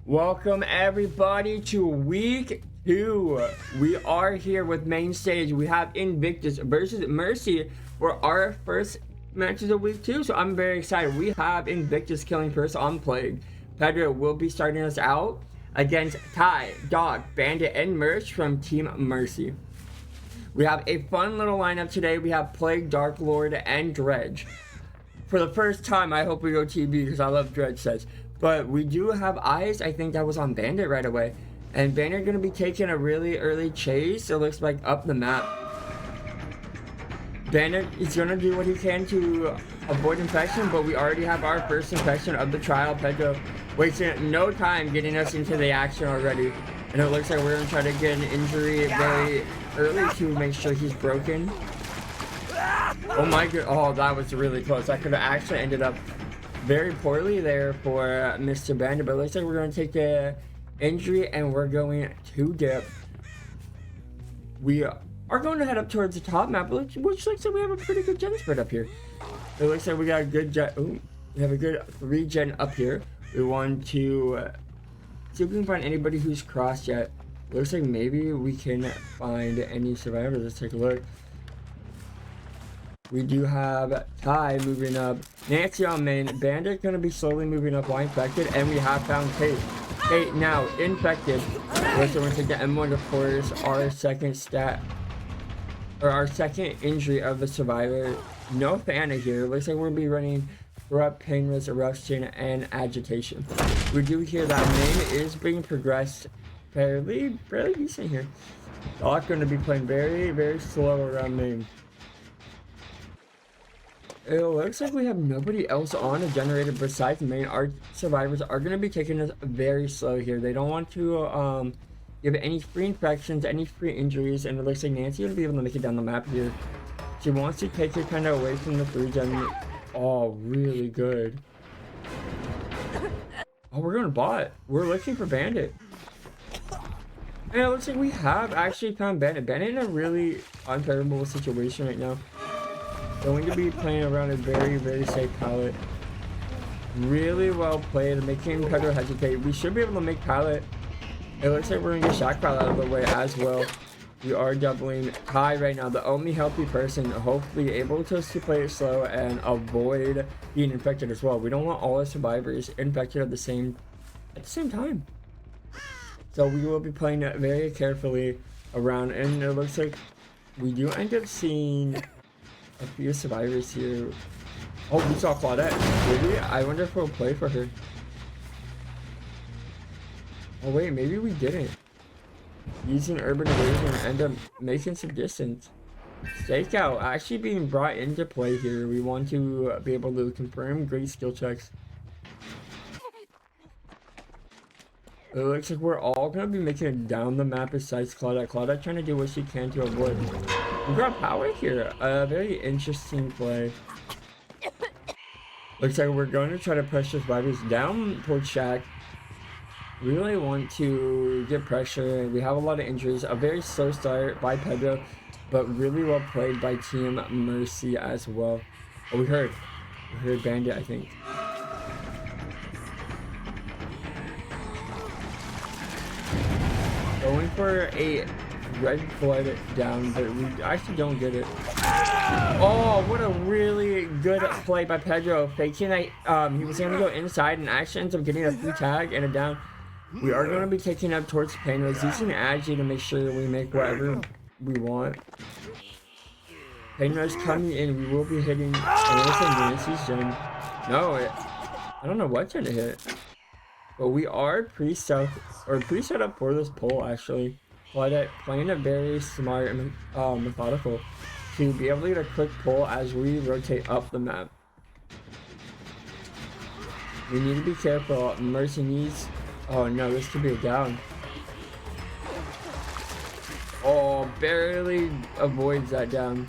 Welcome everybody to week 2. We are here with main stage. We have Invictus versus Mercy for our first matches of week 2. So I'm very excited. We have Invictus killing first on Plague. Pedro will be starting us out against Ty, Dog, Bandit, and Merch from Team Mercy. We have a fun little lineup today. We have Plague, Dark Lord, and Dredge. For the first time, I hope we go TB because I love Dredge sets. But we do have Eyes. I think that was on Bandit right away. And Bandit going to be taking a really early chase. It looks like up the map. Bandit is going to do what he can to avoid infection. But we already have our first infection of the trial. Pedro wasting no time getting us into the action already. And it looks like we're going to try to get an injury very early to make sure he's broken. Oh my god. Oh, that was really close. I could have actually ended up very poorly there for Mr. Bandit, but it looks like we're going to take the injury and we're going to dip. We are going to head up towards the top map, which looks like we have a pretty good gen spread up here. It looks like we got a good gen. Ooh, we have a good regen up here. We want to see if we can find anybody who's crossed yet. Looks like maybe we can find any survivors. Let's take a look. We do have Ty moving up, Nancy on main, Bandit going to be slowly moving up while infected, and we have found Kate. Kate now infected. We're going to take the M1 to force our second our second injury of the survivor. No fan of here. Looks like we'll be running Corrupt, Painless, Eruption, and Agitation. We do hear that main is being progressed fairly decent here. Doc going to be playing very slow around main. It looks like we have nobody else on a generator besides main. Our survivors are going to be taking us very slow here. They don't want to give any free infections, any free injuries, and it looks like Nancy will be able to make it down the map here. She wants to take it kind of away from the free gen. Oh, really good. Oh, we're going to bot. We're looking for Bandit. And it looks like we have actually found Bandit. Bandit in a really unfavorable situation right now. Going to be playing around a very safe palette. Really well played, making Pedro hesitate. We should be able to make palette. It looks like we're going to get shock palette out of the way as well. We are doubling Ty right now, the only healthy person, hopefully able to play it slow and avoid being infected as well. We don't want all our survivors infected at the same time. So we will be playing it very carefully around, and it looks like we do end up seeing a few survivors here. Oh, we saw Claudette. Maybe I wonder if we'll play for her. Oh wait, maybe we didn't. Using Urban Evasion and end up making some distance. Stakeout actually being brought into play here. We want to be able to confirm great skill checks. It looks like we're all going to be making it down the map besides Claudette. Claudette trying to do what she can to avoid. We got power here. A very interesting play. Looks like we're going to try to push the survivors down towards Shack. We really want to get pressure. We have a lot of injuries. A very slow start by Pedro, but really well played by Team Mercy as well. Oh, we heard Bandit, I think. Going for a red blood down, but we actually don't get it. Oh, what a really good play by Pedro. Faking that he was going to go inside and actually ends up getting a free tag and a down. We are going to be taking up towards Painless. He's going to Agi to make sure we make whatever we want. Painless coming in. We will be hitting Nancy's gen. No, I don't know what gen to hit. But we are pre-set up for this pull actually. But playing it very smart and methodical to be able to get a quick pull as we rotate up the map. We need to be careful. Mercy needs. Oh no, this could be a down. Oh, barely avoids that down.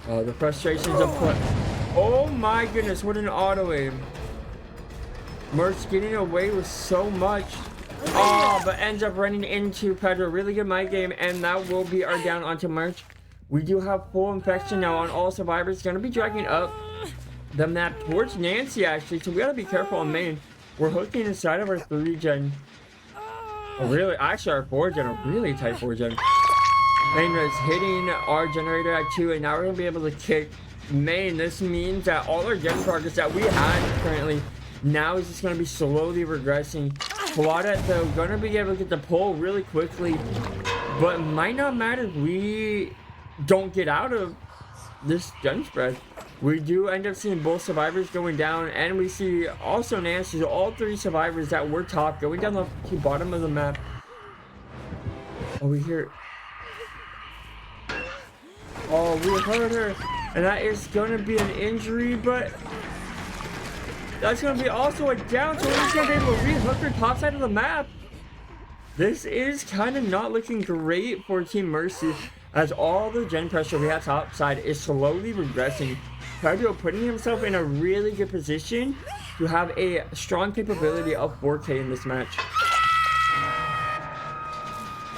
Oh, the frustrations of put. Oh my goodness, what an auto aim. Merch getting away with so much. Oh, but ends up running into Pedro. Really good mind game, and that will be our down onto Merch. We do have full infection now on all survivors. Gonna be dragging up. the map towards Nancy, actually, so we gotta be careful on main. We're hooking inside of our 3-gen. Oh, really? Actually, our 4-gen, a really tight 4-gen. Main is hitting our generator at 2, and now we're gonna be able to kick main. This means that all our gen progress that we had currently now is just gonna be slowly regressing. Claudette, though, gonna be able to get the pull really quickly, but it might not matter if we don't get out of this gen spread. We do end up seeing both survivors going down, and we see also Nancy, all 3 survivors that were top going down to bottom of the map. Oh, we hear. Oh, we heard her, and that is going to be an injury, but that's going to be also a down, so we're just going to be able to re-hook her top side of the map. This is kind of not looking great for Team Mercy, as all the gen pressure we have top side is slowly regressing. Pedro putting himself in a really good position to have a strong capability of 4K in this match.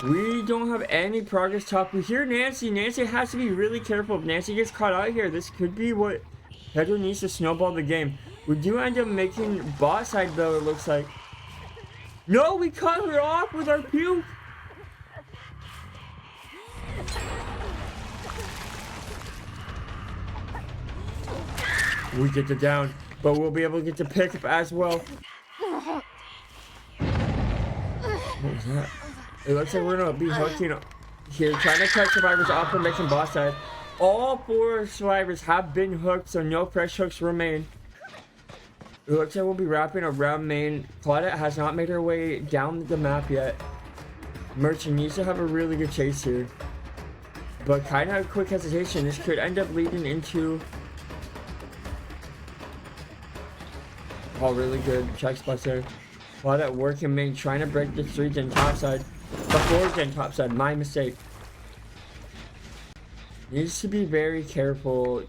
We don't have any progress top. We hear Nancy. Nancy has to be really careful. If Nancy gets caught out here, this could be what Pedro needs to snowball the game. We do end up making bot side, though, it looks like. No, we cut her off with our puke. We get the down, but we'll be able to get the pickup as well. What was that? It looks like we're gonna be hooking here, trying to cut survivors off from making boss side. All 4 survivors have been hooked, so no fresh hooks remain. It looks like we'll be wrapping around main. Claudette has not made her way down the map yet. Merchant needs to have a really good chase here, but kind of a quick hesitation. This could end up leading into. Oh, really good check spots there. While that working main, trying to break the 3-gen top side. The 4-gen top side, my mistake. Needs to be very careful.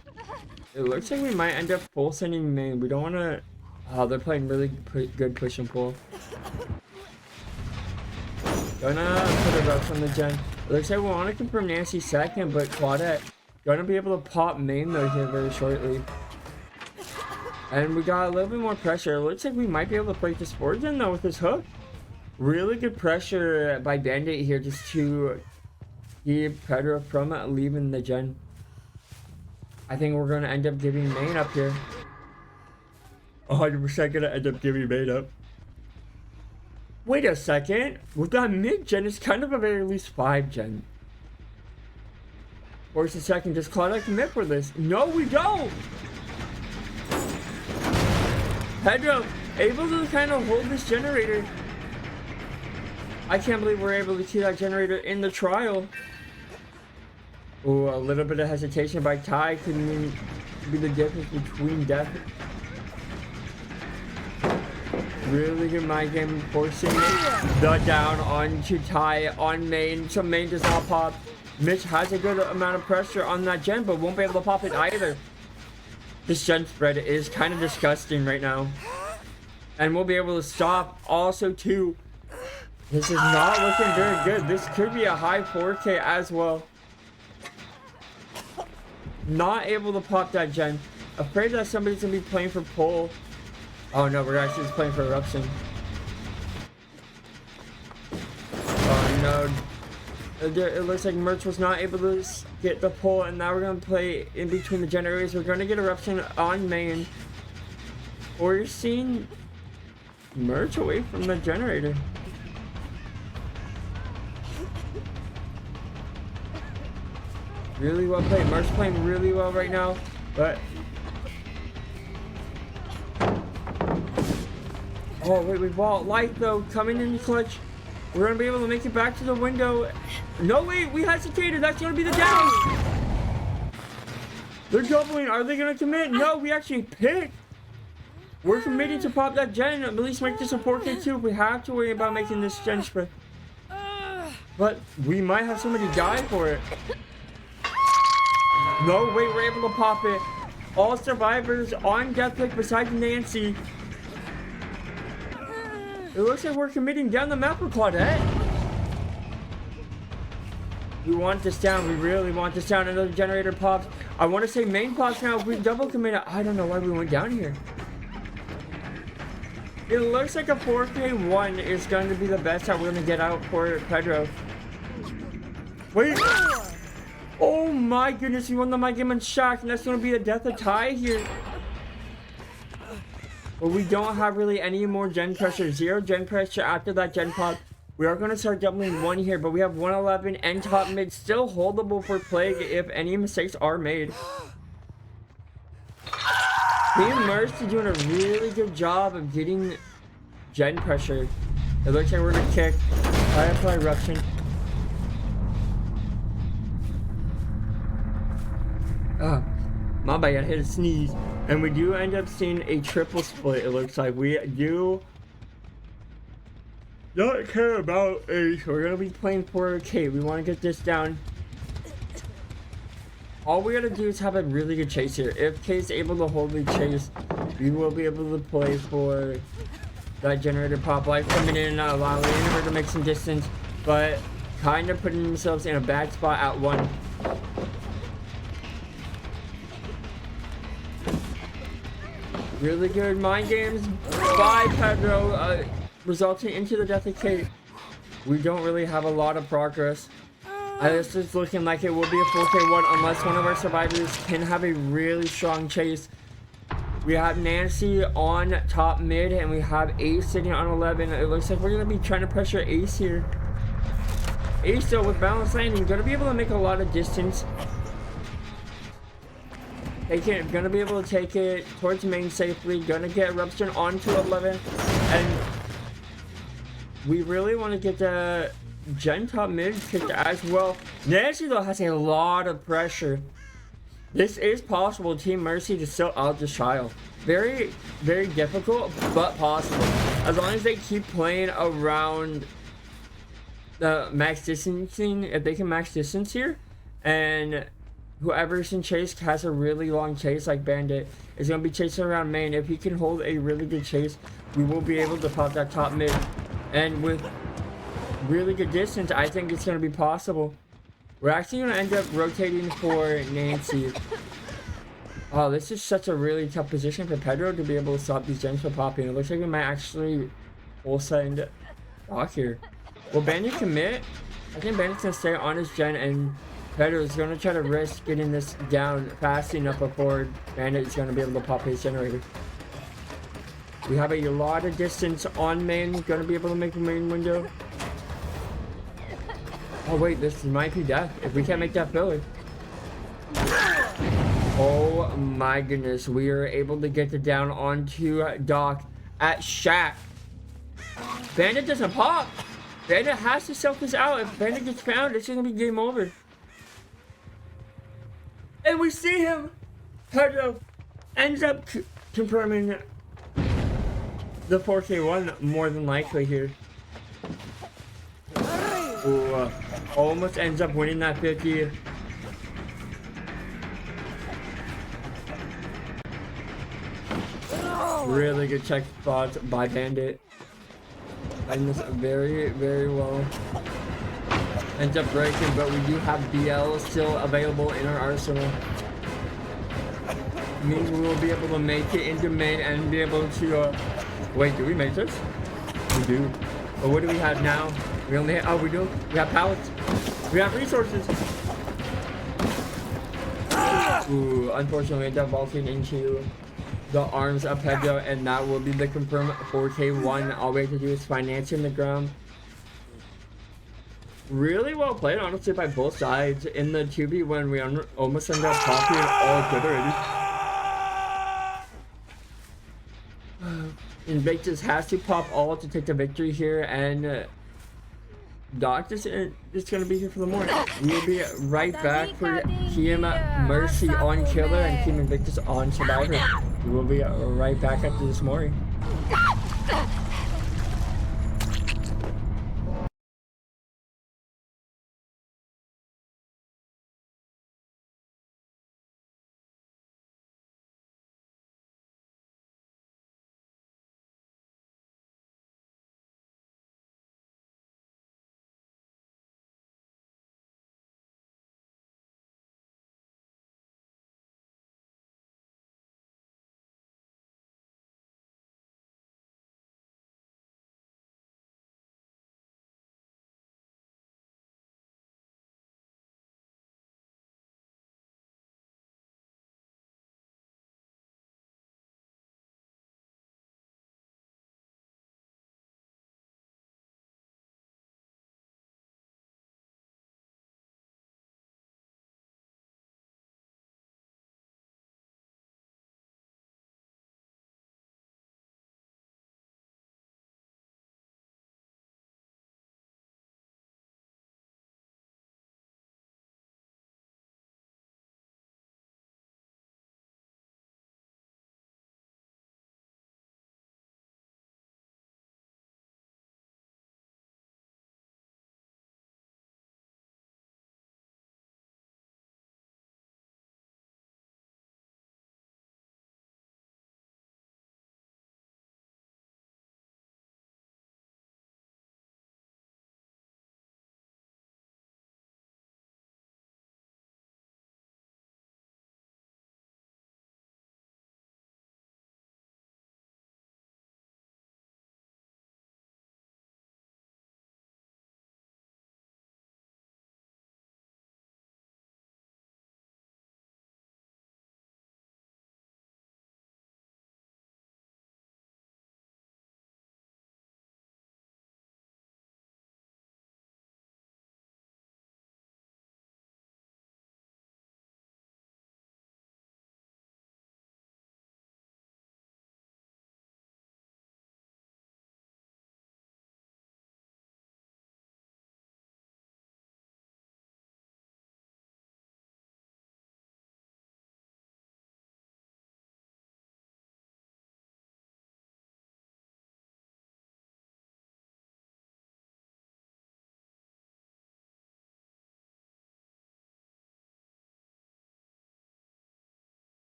It looks like we might end up full sending main. We don't want to. Oh, they're playing really good push and pull. Gonna put a rush on the gen. It looks like we want to confirm Nancy second, but Claudette gonna be able to pop main though here very shortly. And we got a little bit more pressure. It looks like we might be able to break this 4-gen though with this hook. Really good pressure by Bandit here just to keep Pedro from leaving the gen. I think we're going to end up giving main up here. 100% going to end up giving main up. Wait a second. With that mid-gen, it's kind of a very least 5-gen. Or just a second. Does Claudette commit for this? No, we don't! Pedro able to kind of hold this generator. I can't believe we're able to keep that generator in the trial. Ooh, a little bit of hesitation by Ty could be the difference between death. Really good mind game, forcing the down onto Ty on main. So main does not pop. Mitch has a good amount of pressure on that gen, but won't be able to pop it either. This gen spread is kind of disgusting right now. And we'll be able to stop also too. This is not looking very good. This could be a high 4K as well. Not able to pop that gen. Afraid that somebody's gonna be playing for pull. Oh no, we're actually just playing for eruption. Oh no. It looks like Merch was not able to get the pull, and now we're going to play in between the generators. We're going to get eruption on main. We're seeing Merch away from the generator. Really well played. Merch playing really well right now, but oh wait, we bought light though coming in clutch. We're gonna be able to make it back to the window. No, wait, we hesitated. That's gonna be the down. They're doubling. Are they gonna commit? No, we actually picked. We're committing to pop that gen. At least make this a 4K too if we have to worry about making this gen spread. But we might have somebody die for it. No, wait, we're able to pop it. All survivors on death click besides Nancy. It looks like we're committing down the map with Claudette. We want this down. We really want this down. Another generator pops. I want to say main plots now. If we double committed, I don't know why we went down here. It looks like a 4K1 is going to be the best that we're going to get out for Pedro. Wait. Oh my goodness, he won the my game in shock, and that's going to be a death of tie here. But we don't have really any more gen pressure. 0 gen pressure after that gen pop. We are going to start doubling 1 here, but we have 111 and top mid still holdable for Plague if any mistakes are made. Team Mercy doing a really good job of getting gen pressure. It looks like we're going to kick. Firefly Eruption. My bad, I hit a sneeze. And we do end up seeing a triple split, it looks like. We do not care about Ace. We're going to be playing 4K. We want to get this down. All we got to do is have a really good chase here. If K is able to hold the chase, we will be able to play for that generator pop. Life coming in, allowing her to make some distance, but kind of putting themselves in a bad spot at 1. Really good mind games by Pedro, resulting into the death of Kate. We don't really have a lot of progress. This is looking like it will be a 4K1 unless one of our survivors can have a really strong chase. We have Nancy on top mid, and we have Ace sitting on 11. It looks like we're going to be trying to pressure Ace here. Ace, though, with balance landing, going to be able to make a lot of distance. Gonna be able to take it towards main safely. Gonna get Eruption onto 11, and we really want to get the gen top mid kicked as well. Nancy though has a lot of pressure. This is possible. Team Mercy to still out this trial. Very, very difficult, but possible. As long as they keep playing around the max distancing, if they can max distance here, and whoever's in chase has a really long chase like Bandit is going to be chasing around main. If he can hold a really good chase, we will be able to pop that top mid. And with really good distance, I think it's going to be possible. We're actually going to end up rotating for Nancy. Oh, this is such a really tough position for Pedro to be able to stop these gens from popping. It looks like we might actually full send Doc here. Will Bandit commit? I think Bandit's going to stay on his gen, and Pedro is going to try to risk getting this down fast enough before Bandit is going to be able to pop his generator. We have a lot of distance on main. Going to be able to make the main window. Oh wait, this might be death if we can't make that filler. Oh my goodness, we are able to get it down onto Doc at Shack. Bandit doesn't pop. Bandit has to self this out. If Bandit gets found, it's going to be game over. And we see him. Pedro ends up confirming the 4K1 more than likely here. Ooh, almost ends up winning that 50. Really good check spots by Bandit. Playing this very, very well. Ends up breaking, but we do have BL still available in our arsenal. Means we will be able to make it into main and be able to wait, do we make this? We do. But what do we have now? We only have, oh, we do. We have pallets. We have resources. Ooh, unfortunately, we end up vaulting into the arms of Pedro, and that will be the confirmed 4K1. All we have to do is financing the ground. Really well played, honestly, by both sides. In the 2v1, we almost ended up popping all good already. Invictus has to pop all to take the victory here, and Doc is going to be here for the morning. We will be right back for Team Mercy on Killer and Team Invictus on Survivor. We will be right back after this morning.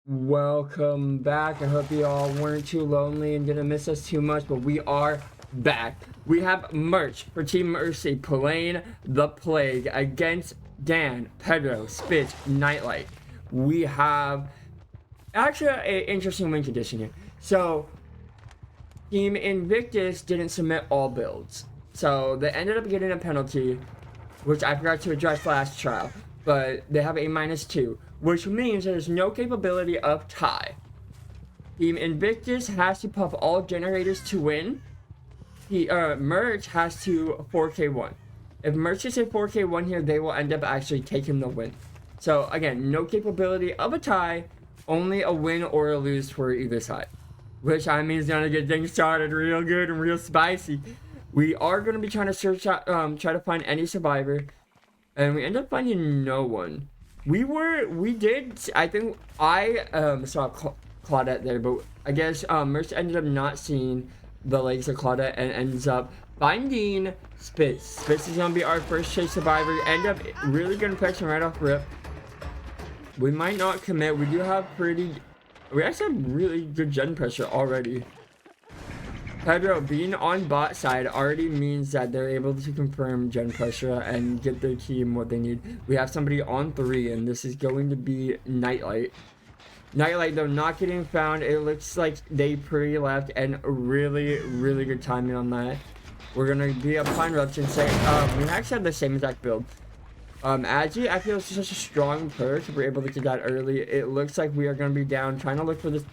Welcome back. I hope you all weren't too lonely and didn't miss us too much, but we are back. We have merch for Team Mercy playing the Plague against Dan, Pedro, Spitz, Nightlight. We have actually an interesting win condition here. So, Team Invictus didn't submit all builds. So, they ended up getting a penalty, which I forgot to address last trial. But they have a -2, which means there's no capability of tie. Team Invictus has to puff all generators to win. Merch has to 4K1. If Merch is a 4K1 here, they will end up actually taking the win. So again, no capability of a tie, only a win or a lose for either side. Which I mean is gonna get things started real good and real spicy. We are gonna be trying to search out, try to find any survivor. And we end up finding no one. I think I saw Claudette there, but I guess Merch ended up not seeing the legs of Claudette and ends up finding Spitz. Spitz is gonna be our first chase survivor. End up really good infection right off rip. We might not commit. We actually have really good gen pressure already. Pedro being on bot side already means that they're able to confirm gen pressure and get their team what they need. We have somebody on 3, and this is going to be Nightlight. Nightlight, though, not getting found. It looks like they pre-left, and really, really good timing on that. We're going to be applying Rupture and say, we actually have the same exact build. Agi, I feel it's such a strong perk. If we're able to get that early, it looks like we are going to be down, trying to look for the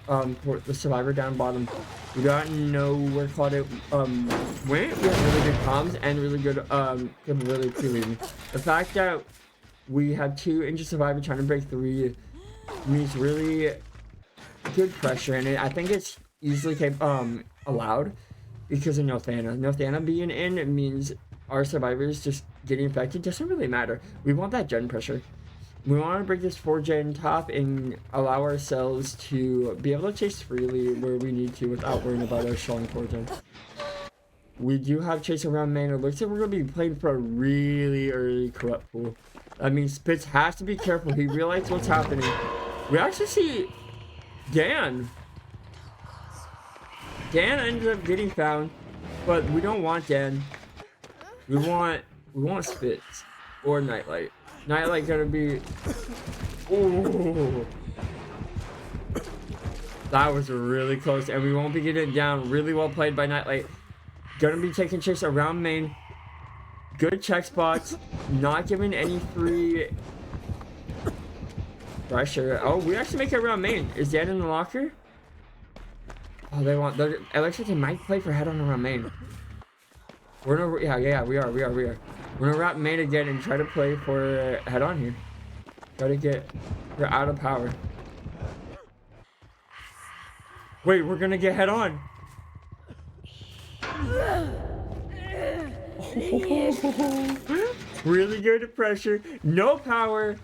survivor down bottom. We don't know where Claudette went. We have really good comms and really good capability pre-leading. The fact that we have 2 injured survivor trying to break 3 means really good pressure, and I think it's easily allowed because of Nothana. Nothana being in, it means our survivors just getting infected doesn't really matter. We want that gen pressure. We want to break this 4-gen top and allow ourselves to be able to chase freely where we need to without worrying about our strong 4-gen. We do have chase around main. It looks like we're going to be playing for a really early corrupt pool. I mean, Spitz has to be careful. He realized what's happening. We actually see Dan. Dan ended up getting found, but we don't want Dan. We want Spitz or Nightlight. Nightlight gonna be. Ooh, that was really close, and we won't be getting it down. Really well played by Nightlight. Gonna be taking chase around main. Good check spots. Not giving any free pressure. Oh, we actually make it around main. Is Dan in the locker? Oh, they want. It looks like they might play for head on around main. We're gonna, yeah, we are. We're gonna wrap main again and try to play for head on here. Try to get, we're out of power. Wait, we're gonna get head on. Really good pressure, no power.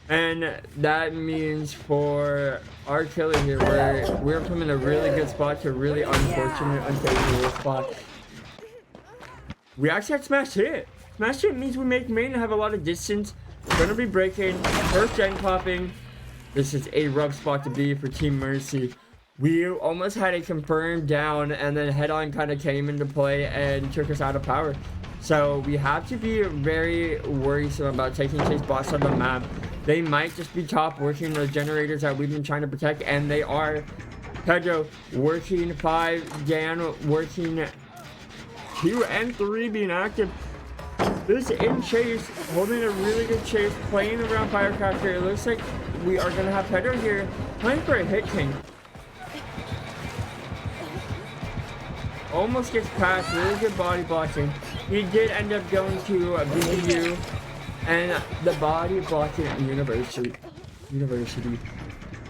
And that means for our killer here, we're put in a really good spot to a really unfortunate, unfavorable spot. We actually had smash hit. Smash hit means we make main and have a lot of distance. Gonna be breaking, first gen popping. This is a rough spot to be for Team Mercy. We almost had a confirmed down, and then head on kind of came into play and took us out of power. So we have to be very worrisome about taking chase bots on the map. They might just be top working the generators that we've been trying to protect, and they are. Pedro working 5, Dan working 2 and 3 being active. This in chase, holding a really good chase, playing around Firecracker. It looks like we are gonna have Pedro here playing for a hit king. Almost gets past, really good body blocking. He did end up going to BU and the body blocking university.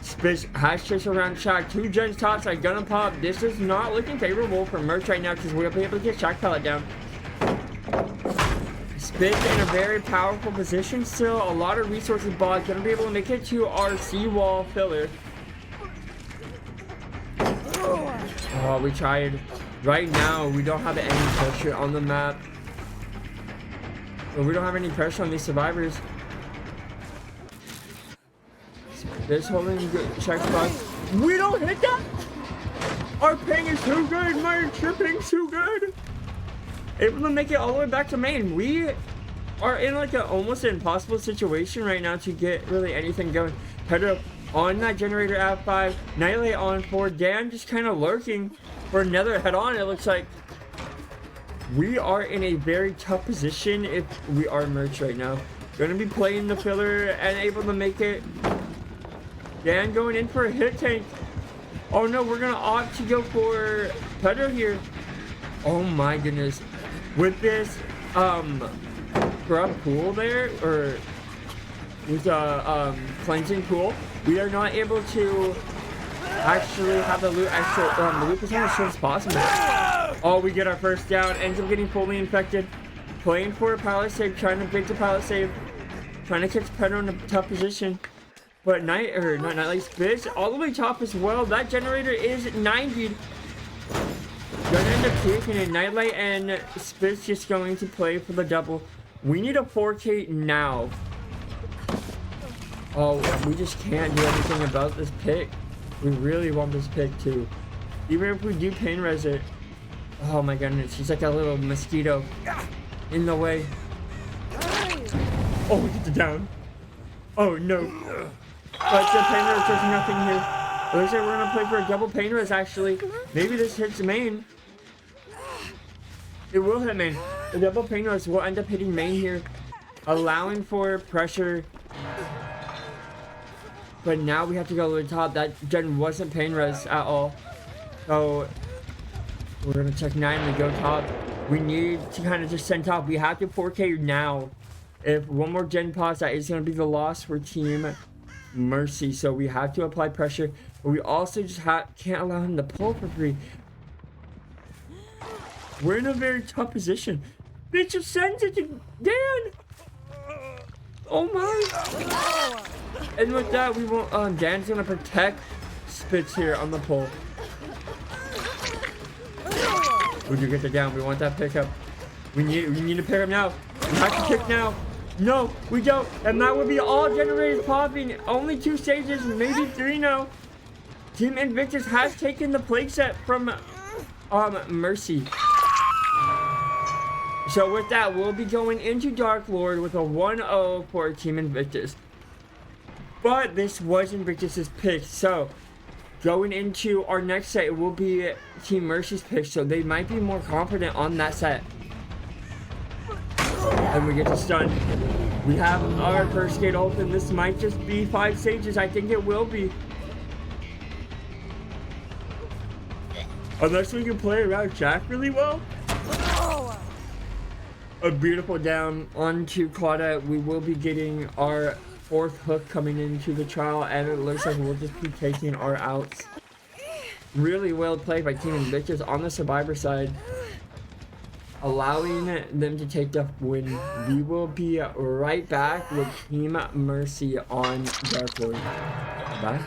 Spitz has chased around Shaq. 2 gens tops are gonna pop. This is not looking favorable for Merch right now because we'll be able to get Shaq pellet down. Spitz in a very powerful position still. A lot of resources bought. Gonna be able to make it to our seawall filler. Oh, we tried. Right now, we don't have any pressure on the map. We don't have any pressure on these survivors. This holding check spot. We don't hit that. Our ping is too good. My tripping's too good. Able to make it all the way back to main. We are in like an almost impossible situation right now to get really anything going. Pedro on that generator at 5. Nightlight on 4. Dan just kind of lurking for another head on. It looks like we are in a very tough position if we are merch right now. Gonna be playing the filler and able to make it. Dan going in for a hit tank. Oh no, we're gonna opt to go for Pedro here. Oh my goodness. With this scrub pool there, or with a cleansing pool, we are not able to actually have the loot the loot is as short as possible. Oh, we get our first down, ends up getting fully infected. Playing for a pallet save, trying to break the pallet save, trying to catch Pedro in a tough position. But Nightlight Spitz all the way top as well. That generator is 90'd. Gonna end up taking it. Nightlight and Spitz just going to play for the double. We need a 4K now. Oh, we just can't do anything about this pick. We really want this pick too. Even if we do pain res it. Oh my goodness, she's like a little mosquito in the way. Oh, we get the down. Oh no. But the pain res does nothing here. It looks like we're gonna play for a double pain res actually. Maybe this hits main. It will hit main. The double pain res will end up hitting main here, allowing for pressure. But now we have to go to the top. That gen wasn't pain res at all. So we're gonna check 9 to go top. We need to kind of just send top. We have to 4K now. If one more gen pause, that is gonna be the loss for Team Mercy. So we have to apply pressure, but we also just can't allow him to pull for free. We're in a very tough position. Bitch just sends it to Dan. Oh my. And with that, we won't. Dan's gonna protect Spitz here on the pole. We do get the down. We want that pickup. We need to pick up now. We have to pick now. No, we don't. And that would be all generators popping. Only 2 stages, maybe 3 now. Team Invictus has taken the plague set from Mercy. So with that, we'll be going into Dark Lord with a 1-0 for Team Invictus. But this was Invictus's pick, so going into our next set, it will be Team Mercy's pick, so they might be more confident on that set. And we get to stun. We have our first gate open. This might just be 5 stages. I think it will be. Unless we can play around Jack really well. A beautiful down onto Claudette. We will be getting our 4th hook coming into the trial, and it looks like we'll just be taking our outs. Really well played by Team Invictus on the survivor side, allowing them to take the win. We will be right back with Team Mercy on Dark Lord. Bye.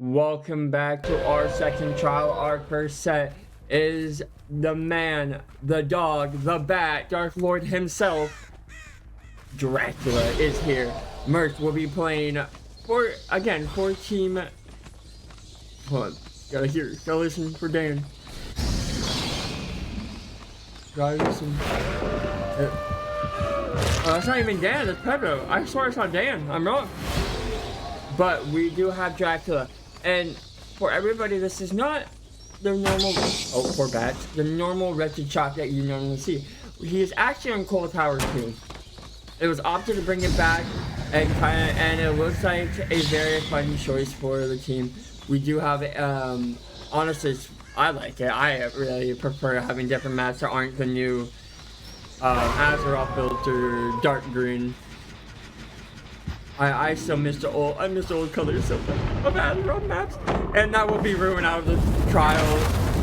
Welcome back to our second trial. Our first set is the man, the dog, the bat, Dark Lord himself. Dracula is here. Merc will be playing for team. Hold on, gotta listen for Dan. Gotta listen. Oh, that's not even Dan, that's Pedro. I swear I saw Dan, I'm wrong. But we do have Dracula. And for everybody, this is not the normal, oh, poor bats, the normal wretched chop that you normally see. He is actually on Cold Tower 2. It was opted to bring it back, and it looks like a very fun choice for the team. We do have, honestly, I like it. I really prefer having different maps that aren't the new Azeroth filter, dark green. I still miss the old colors so much of Azeroth maps, and that will be ruined out of the trial.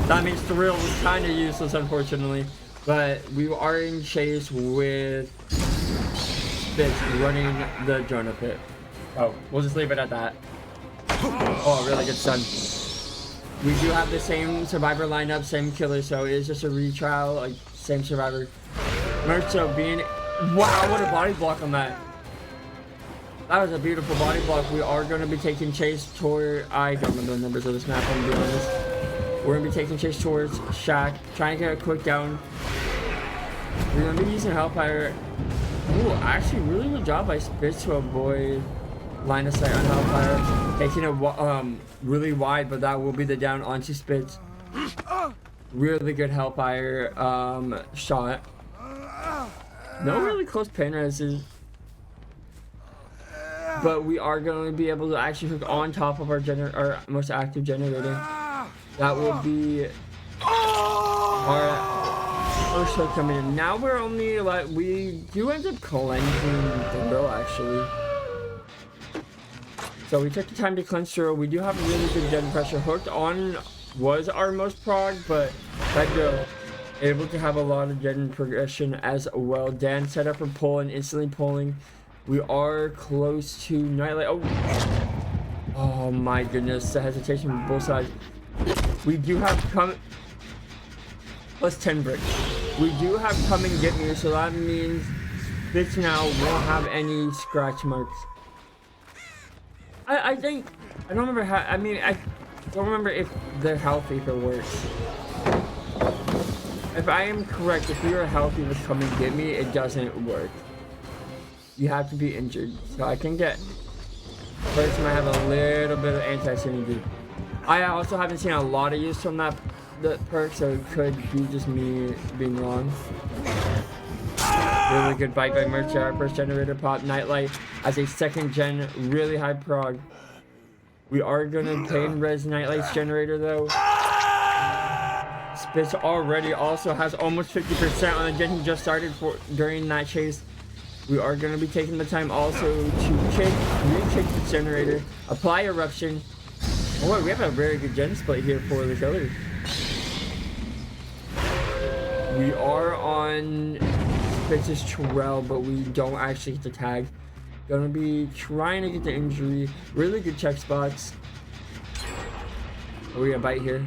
That means Thrill was kind of useless, unfortunately, but we are in chase with Spitz running the Jonah pit. Oh, we'll just leave it at that. Oh, really good stun. We do have the same survivor lineup, same killer, so it is just a retrial, like same survivor. Mercho being, wow, what a body block on that. That was a beautiful body block. We are going to be taking chase toward, I don't remember the numbers of this map, I'm going to be honest. We're going to be taking chase towards Shack, trying to get a quick down. We're going to be using Hellfire. Ooh, actually really good job by Spitz to avoid line of sight on Hellfire. Taking it really wide, but that will be the down onto Spitz. Really good Hellfire shot. No really close pain reses. But we are going to be able to actually hook on top of our most active generator. That will be our first hook coming in. Now we're only like, we do end up cleansing the drill actually. So we took the time to cleanse drill. We do have a really good gen pressure. Hooked on was our most prog, but that drill able to have a lot of gen progression as well. Dan set up for pull and instantly pulling. We are close to Nightlight. Oh my goodness, the hesitation from both sides. We do have plus 10 bricks. We do have come and get me, so that means this now won't have any scratch marks. I think, I don't remember how, I mean, I don't remember if they're healthy if it works. If I am correct, if you are healthy with come and get me, it doesn't work. You have to be injured. So I can get, first might have a little bit of anti-synergy. I also haven't seen a lot of use from that perk, so it could be just me being wrong. Really good bite by Merch, our first generator pop. Nightlight as a second gen, really high prog. We are gonna pain res Nightlight's generator though. Spitz already also has almost 50% on the gen he just started for during that chase. We are going to be taking the time also to re-kick the generator, apply eruption. Oh wait, we have a very good gen split here for the killer. We are on Spitz's trail, but we don't actually get the tag. Gonna be trying to get the injury. Really good check spots. Oh, we got a bite here.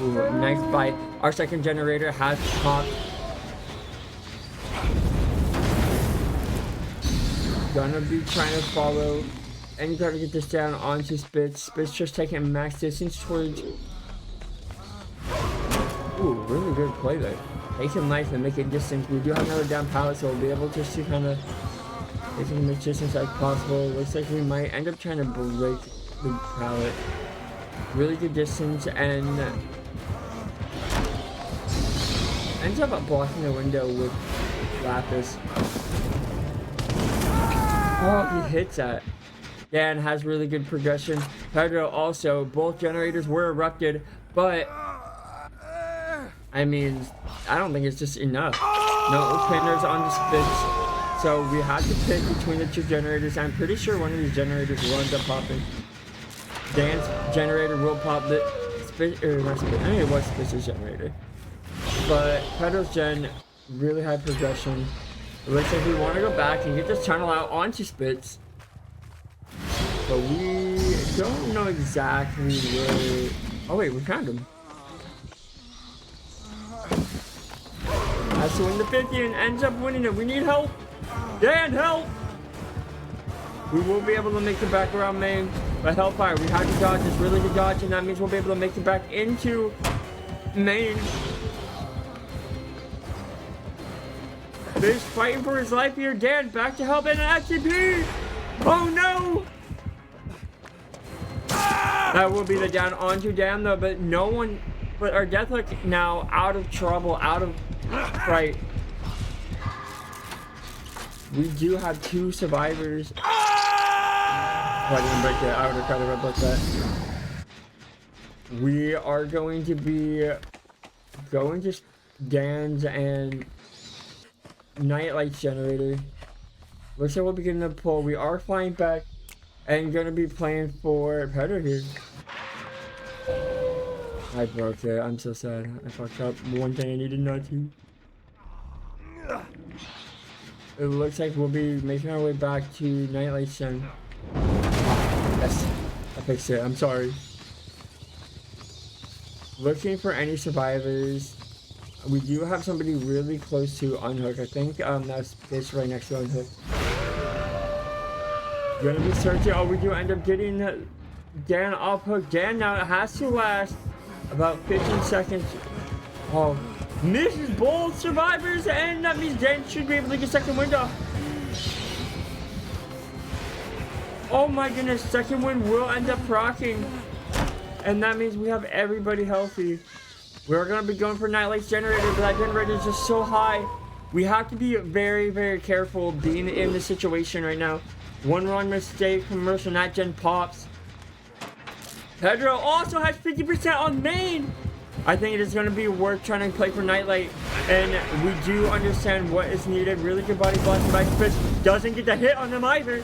Ooh, nice bite. Our second generator has popped. Gonna be trying to follow and try to get this down onto Spitz. Spitz just taking max distance towards. Ooh, really good play there. Taking life and making distance. We do have another down pallet, so we'll be able just to kind of take as much distance as possible. Looks like we might end up trying to break the pallet. Really good distance and ends up blocking the window with Lapis. Oh, he hits that. Dan has really good progression. Pedro also, both generators were erupted, but I mean, I don't think it's just enough. No spinners on the Spitz. So we have to pick between the two generators. I'm pretty sure one of these generators will end up popping. Dan's generator will pop the Spitz, or not Spitz, I mean it was Spitz's generator. But Pedro's gen, really high progression. It looks like we want to go back and get this tunnel out onto Spitz. But we don't know exactly where... Oh wait, we found him. Has to win the 50 and ends up winning it. We need help. Dan, help! We will be able to make it back around main. But Hellfire, we have to dodge this really good dodge, and that means we'll be able to make it back into main. Fish fighting for his life here. Dan back to help and an FTP. Oh no! That will be the down onto Dan though, but no one, but our Deathhook now out of trouble, out of fright. We do have 2 survivors. Oh, I didn't break that. I would have tried to red that. We are going to be going to Dan's and Nightlight's generator. Looks like we'll be getting a pull. We are flying back and gonna be playing for Pedro here. I broke it. I'm so sad. I fucked up. One thing I needed not to. It looks like we'll be making our way back to Nightlight's gen. Yes, I fixed it. I'm sorry. Looking for any survivors. We do have somebody really close to Unhook. I think that's this right next to Unhook. Gonna be searching. Oh, we do end up getting Dan off hook. Dan now it has to last about 15 seconds. Oh, misses both survivors, and that means Dan should be able to get second window. Oh my goodness, second wind will end up proccing. And that means we have everybody healthy. We're going to be going for Nightlight's generator, but that generator is just so high. We have to be very, very careful being in this situation right now. One wrong mistake from Mercer, and that gen pops. Pedro also has 50% on main. I think it is going to be worth trying to play for Nightlight. And we do understand what is needed. Really good body blocking by Fish. Doesn't get the hit on them either.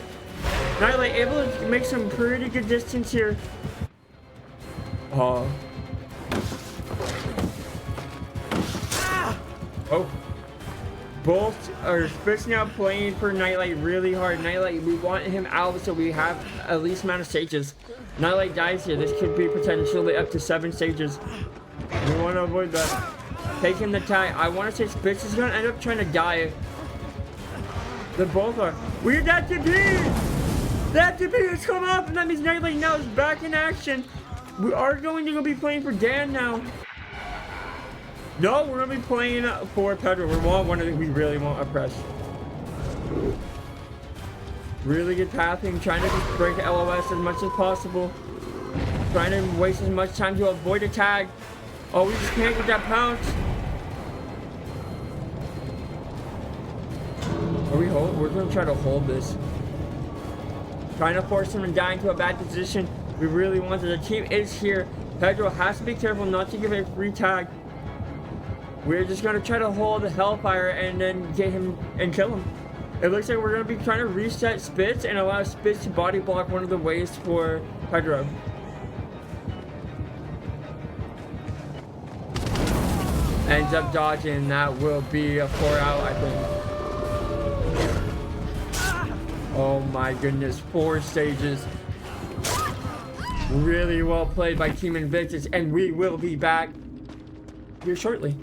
Nightlight able to make some pretty good distance here. Oh. Oh. Both are Fish now playing for Nightlight really hard. Nightlight, we want him out so we have at least amount of stages. Nightlight dies here. This could be potentially up to 7 stages. We want to avoid that. Taking the tag. I want to say Spitz is going to end up trying to die. They both are. We have that TP! That TP has come up, and that means Nightlight now is back in action. We are going to go be playing for Dan now. No, we're going to be playing for Pedro. We want one of the, we really want a press. Really good pathing, trying to just break LOS as much as possible. Trying to waste as much time to avoid a tag. Oh, we just can't get that pounce. Are we hold? We're going to try to hold this. Trying to force him to die into a bad position. We really want it. The team is here. Pedro has to be careful not to give a free tag. We're just going to try to hold the Hellfire and then get him and kill him. It looks like we're going to be trying to reset Spitz and allow Spitz to body block one of the ways for Pedro. Ends up dodging. That will be a 4 out, I think. Oh my goodness. 4 stages. Really well played by Team Invictus, and we will be back here shortly.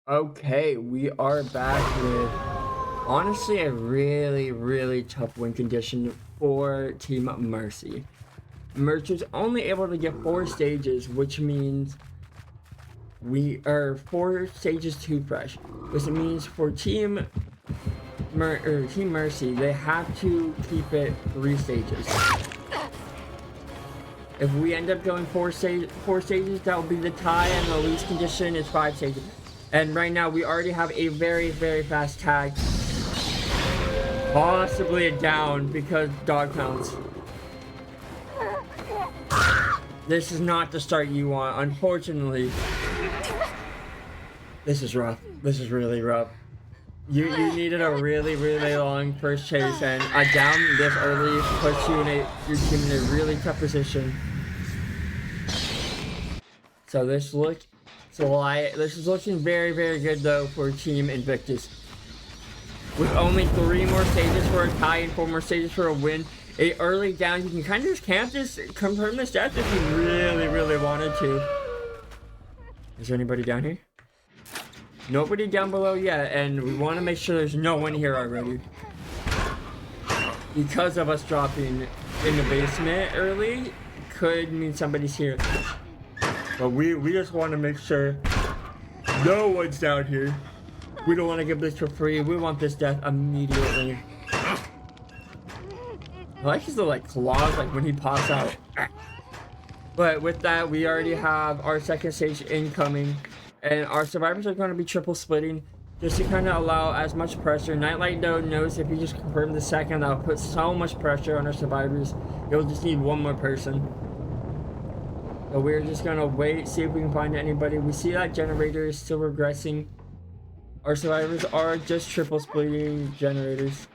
Okay, we are back with honestly a really tough win condition for Team Mercy. Merch was only able to get 4 stages, which means we are 4 stages too fresh. Which means for Team Mercy, they have to keep it 3 stages. If we end up going 4 stages, that will be the tie, and the least condition is 5 stages. And right now, we already have a very fast tag. Possibly a down because dog pounds. This is not the start you want, unfortunately. This is rough. This is really rough. You needed a really long first chase, and a down this early puts your team in a really tough position. So this is looking very good though for Team Invictus. With only 3 more stages for a tie and 4 more stages for a win, a early down, you can kind of just camp this, confirm this death if you really wanted to. Is there anybody down here? Nobody down below yet, and we want to make sure there's no one here already. Because of us dropping in the basement early, could mean somebody's here. But we just want to make sure no one's down here. We don't want to give this for free. We want this death immediately. I like his little claws when he pops out. But with that, we already have our second stage incoming. And our survivors are going to be triple splitting just to kind of allow as much pressure. Nightlight though knows if he just confirmed the second, that'll put so much pressure on our survivors. He'll just need one more person. So we're just going to wait, see if we can find anybody. We see that generator is still regressing. Our survivors are just triple splitting generators.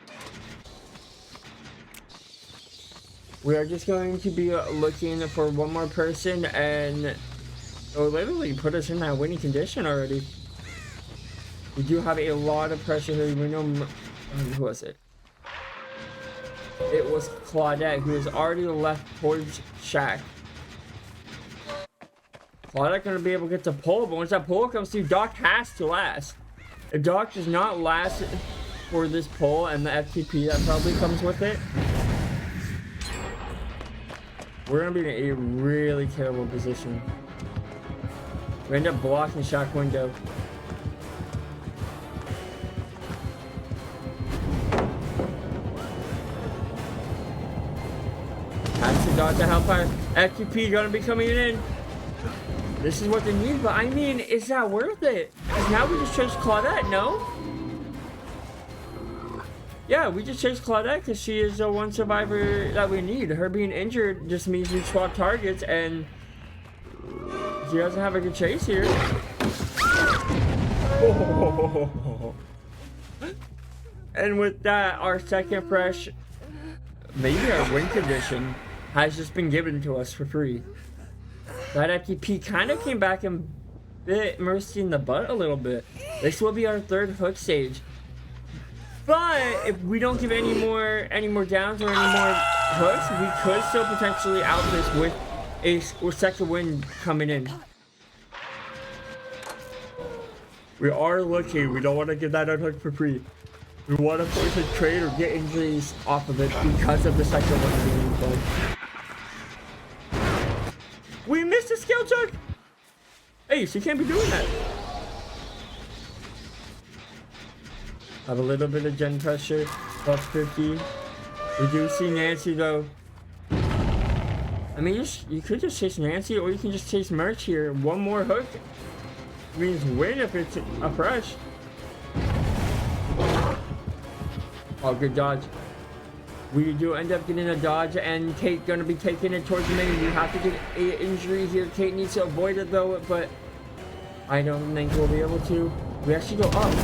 We are just going to be looking for one more person, and it'll literally put us in that winning condition already. We do have a lot of pressure here. We know who was it? It was Claudette, who has already left towards Shack. Claudette gonna be able to get the pull, but once that pull comes through, Doc has to last. If Doc does not last for this pull and the FTP that probably comes with it, we're gonna be in a really terrible position. We end up blocking Shack window. Has to dodge the hellfire. FTP gonna be coming in. This is what they need, but I mean, is that worth it? Because now we just chased Claudette, no? Yeah, we just chased Claudette because she is the one survivor that we need. Her being injured just means we swap targets, and she doesn't have a good chase here. Oh. And with that, our second fresh, maybe our win condition, has just been given to us for free. That FTP kind of came back and bit Mercy in the butt a little bit. This will be our 3rd hook stage. But if we don't give any more downs or any more hooks, we could still potentially out this with a second win coming in. We are looking. We don't want to give that unhook for free. We want to force a trade or get injuries off of it because of the second one being played. We missed a skill check! Hey, she can't be doing that. Have a little bit of gen pressure. Plus 50. We do see Nancy though. I mean, you could just chase Nancy, or you can just chase Merch here. One more hook means win if it's a fresh. Oh, good dodge. We do end up getting a dodge, and Kate gonna be taking it towards the main. We have to get an injury here. Kate needs to avoid it though, but I don't think we'll be able to. We actually go up.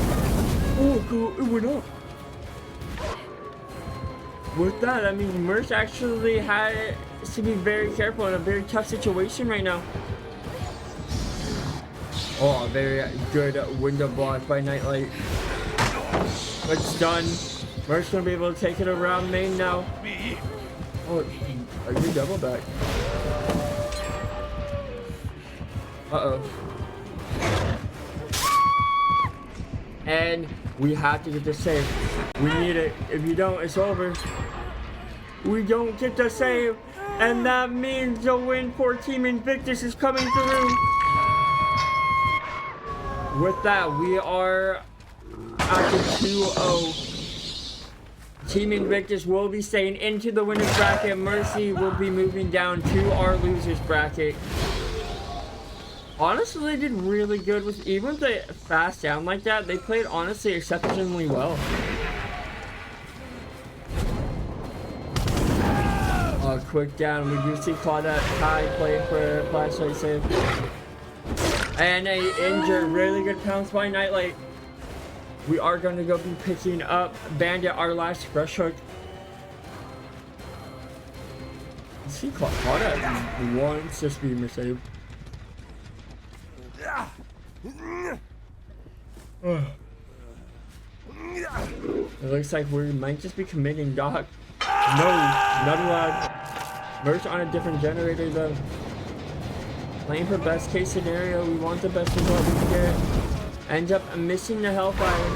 Oh, cool. It went up. With that, I mean, Merch actually had to be very careful in a very tough situation right now. Oh, a very good window block by Nightlight. It's done. Merc's gonna be able to take it around main now. Oh, are you double back? Uh-oh. And we have to get the save. We need it. If you don't, it's over. We don't get the save. And that means the win for Team Invictus is coming through. With that, we are at the 2-0. Team Invictus will be staying into the winner's bracket. Mercy will be moving down to our loser's bracket. Honestly, they did really good with, even with the fast down like that, they played honestly exceptionally well. Quick down, we do see Claudette Kai playing for a flashlight save. And a injured, really good pounce by Nightlight. We are going to go be picking up Bandit, our last fresh hook. You see Claudette wants this beamer save. It looks like we might just be committing Doc. No, not allowed. Merch on a different generator though. Playing for best case scenario, we want the best result we can get. Ends up missing the Hellfire.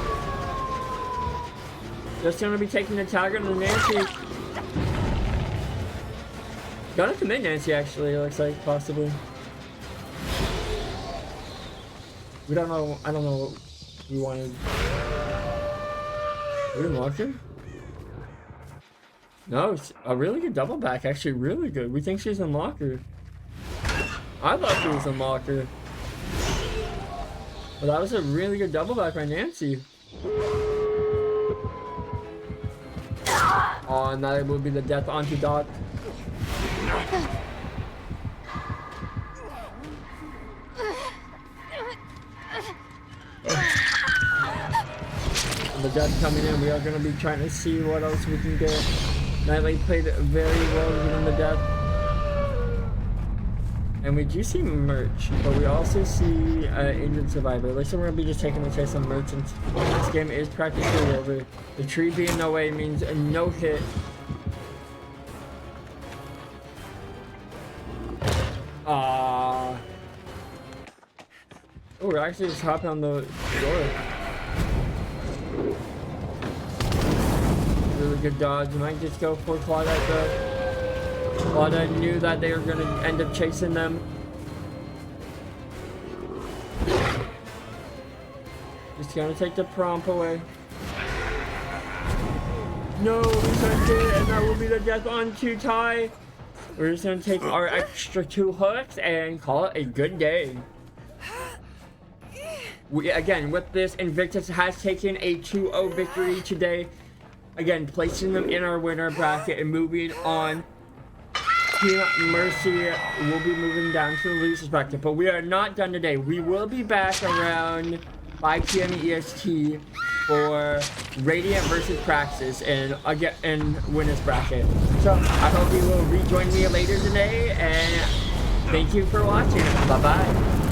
Just gonna be taking the tag on the Nancy. Gonna commit Nancy actually, it looks like, possibly. We don't know, I don't know what we wanted. We unlocked her? No, it's a really good double back, actually really good. We think she's unlocker. I thought she was unlocker. But that was a really good double back by Nancy. Oh, and that will be the death onto Doc. The death coming in, we are going to be trying to see what else we can get. Nightlight played very well getting the death. And we do see Merch, but we also see Injured Survivor. Looks like we're going to be just taking the chase on Merchant. This game is practically over. The tree being no way means a no hit. Oh, we're actually just hopping on the door. Really good dodge. You might just go for Claudette though. Claudette knew that they were going to end up chasing them. Just going to take the prompt away. No, we sent it, and that will be the death on to Ty. We're just going to take our extra 2 hooks and call it a good day. Again, with this, Invictus has taken a 2-0 victory today. Again, placing them in our winner bracket and moving on. Team Mercy will be moving down to the losers bracket, but we are not done today. We will be back around 5 p.m. EST for Radiant versus Praxis and again in winners bracket. So I hope you will rejoin me later today, and thank you for watching. Bye bye.